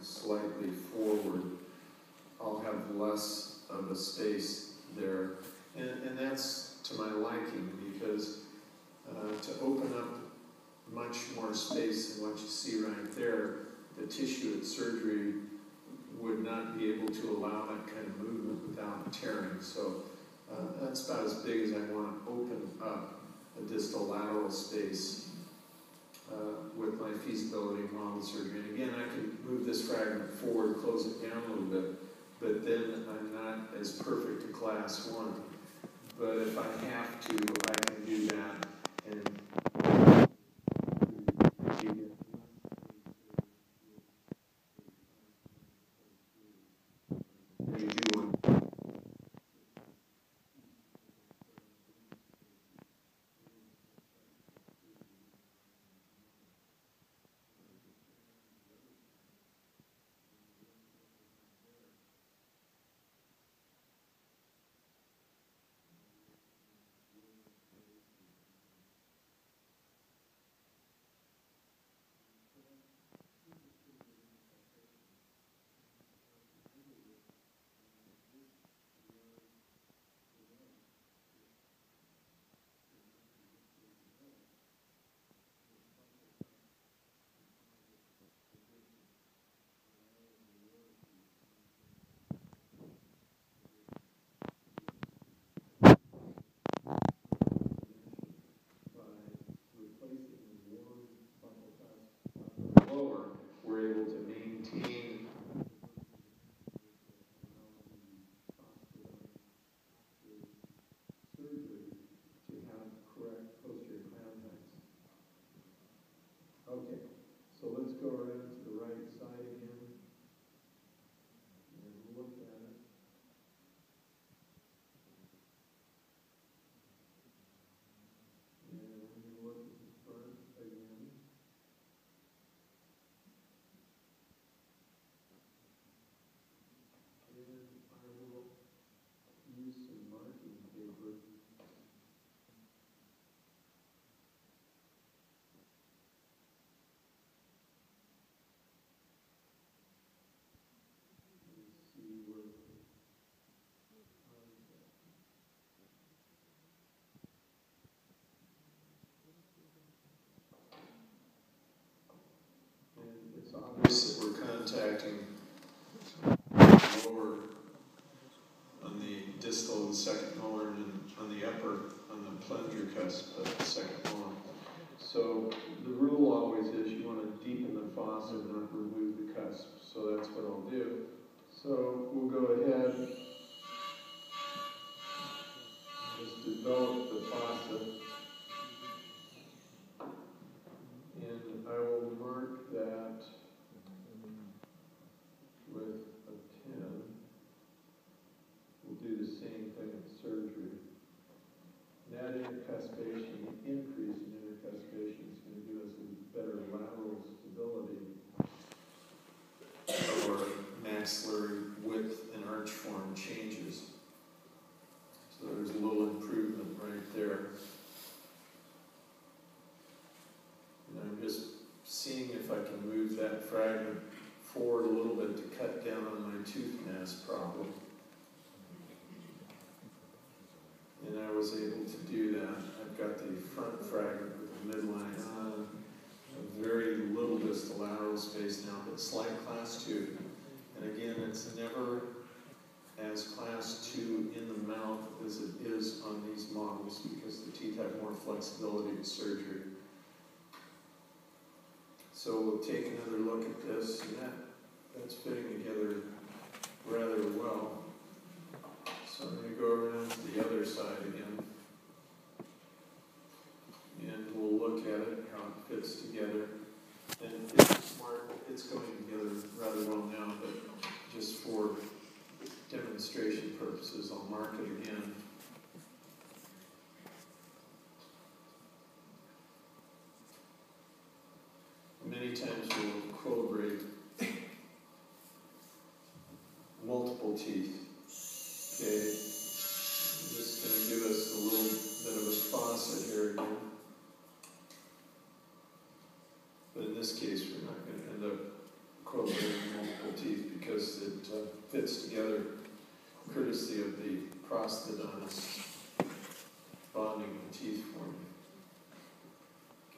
slightly forward, I'll have less of a space there. And that's to my liking, because to open up much more space than what you see right there, the tissue at surgery would not be able to allow that kind of movement without tearing. So that's about as big as I want to open up a distal lateral space with my feasibility model surgery. And again, I can move this fragment forward, close it down a little bit, but then I'm not as perfect a class 1. But if I have to, I can do that. And you do one. Lower, we're able to maintain surgery to have correct posterior crown heights. Okay, so let's go around to the right side again and look at it. And when you look at the front again, and I will use some marking paper. Let's see where and it's obvious that we're contacting lower on the distal and second molar, and on the upper, on the plunger cusp of the second molar. So the rule always is you want to deepen the fossa, not remove the cusp. So that's what I'll do. So we'll go ahead and just develop the fossa. And I will mark that with a pen. We'll do the same thing at surgery. That intercuspation, the increase in intercuspation is going to give us a better lateral stability or maxillary width and arch form changes. So there's a little improvement right there. And I'm just seeing if I can move that fragment forward a little bit to cut down on my tooth mass problem. And I was able to do that. I've got the front fragment with the midline on, a very little distal lateral space now, but slight class 2. And again, it's never as class 2 in the mouth as it is on these models because the teeth have more flexibility in surgery. So we'll take another look at this, and that's fitting together rather well. So I'm going to go around to the other side again, and we'll look at it, how it fits together. And it's going together rather well now, but just for demonstration purposes, I'll mark it again. Many times we'll equilibrate multiple teeth. Okay, I'm just going to give us a little bit of a fossa here again. But in this case, we're not going to end up correlating multiple teeth because it fits together courtesy of the prosthodontist bonding the teeth for me.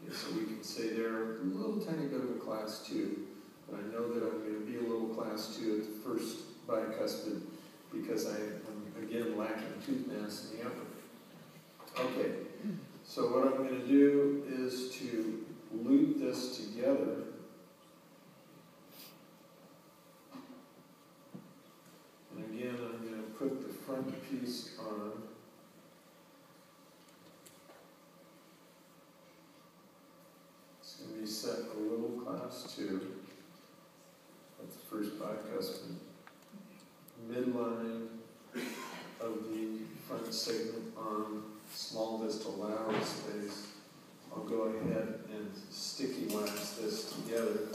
Okay, so we can say they're a little tiny bit of a class 2, but I know that I'm going to be a little class 2 at the first bicuspid because I am again lacking tooth mass in the upper. Okay, so what I'm going to do is to loop this together. And again, I'm going to put the front piece on. It's going to be set a little class 2. That's the first bicuspid. Midline of the front segment on small distal lateral space. I'll go ahead and sticky wax this together.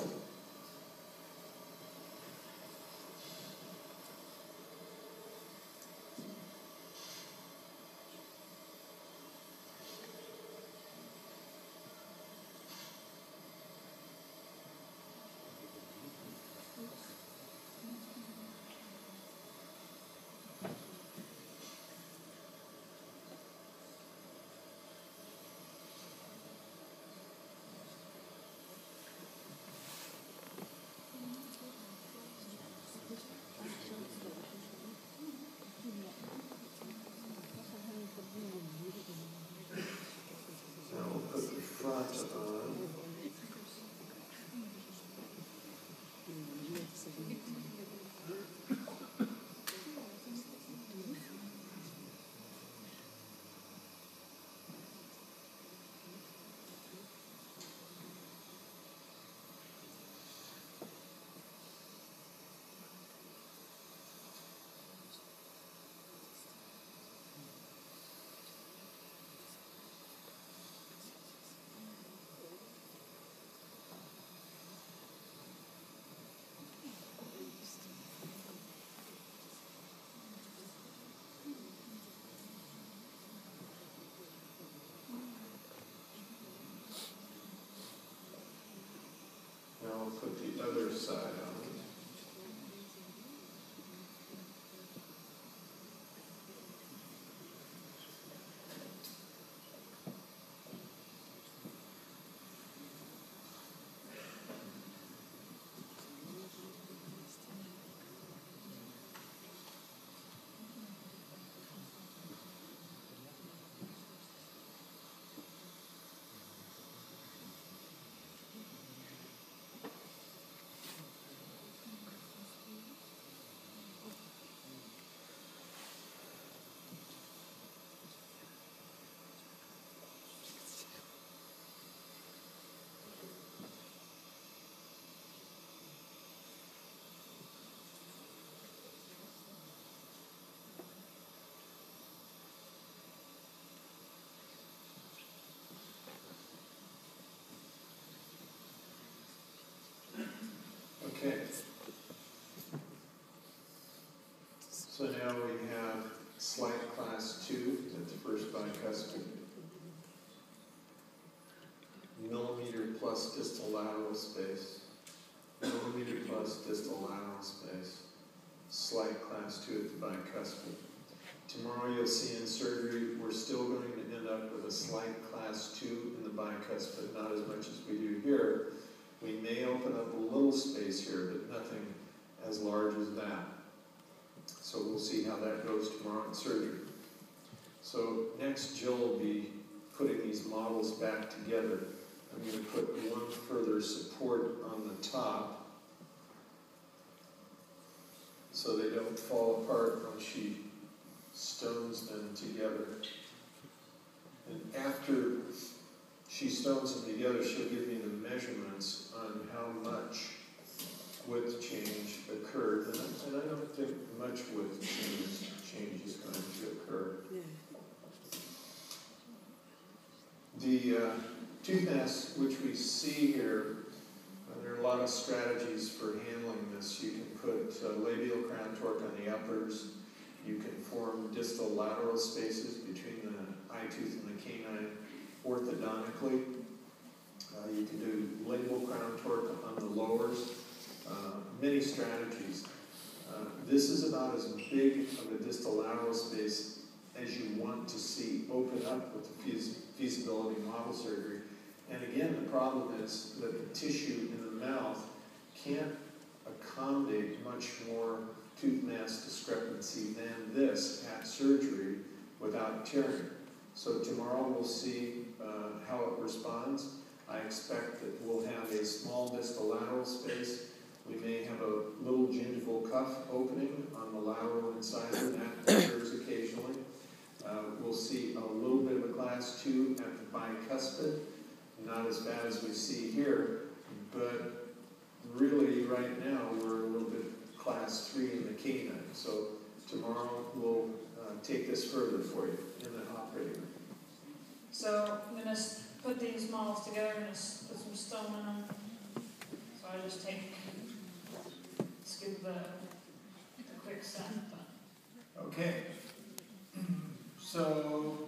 Now I'll put the other side on it. Okay. So now we have slight class 2 at the first bicuspid. Millimeter plus distal lateral space. Millimeter plus distal lateral space. Slight class 2 at the bicuspid. Tomorrow you'll see in surgery we're still going to end up with a slight class 2 in the bicuspid, not as much as we do here. We may open up a little space here, but nothing as large as that. So we'll see how that goes tomorrow in surgery. So next Jill will be putting these models back together. I'm going to put one further support on the top so they don't fall apart when she stones them together. And after she stones them together, she'll give me the measurements on how much width change occurred. And I don't think much width change is going to occur. The tooth mass, which we see here, there are a lot of strategies for handling this. You can put labial crown torque on the uppers. You can form distal lateral spaces between the eye tooth and the canine orthodontically. You can do lingual crown torque on the lowers. many strategies. This is about as big of a distal lateral space as you want to see open up with the feasibility model surgery. And again, the problem is that the tissue in the mouth can't accommodate much more tooth mass discrepancy than this at surgery without tearing. So tomorrow we'll see how it responds. I expect that we'll have a small distal lateral space. We may have a little gingival cuff opening on the lateral incisor. That occurs occasionally. We'll see a little bit of a class 2 at the bicuspid. Not as bad as we see here, but really right now we're a little bit class 3 in the canine. So tomorrow we'll take this further for you in the operating room. So I'm going to put these models together and put some stone in them. So I just give the quick set. Okay. So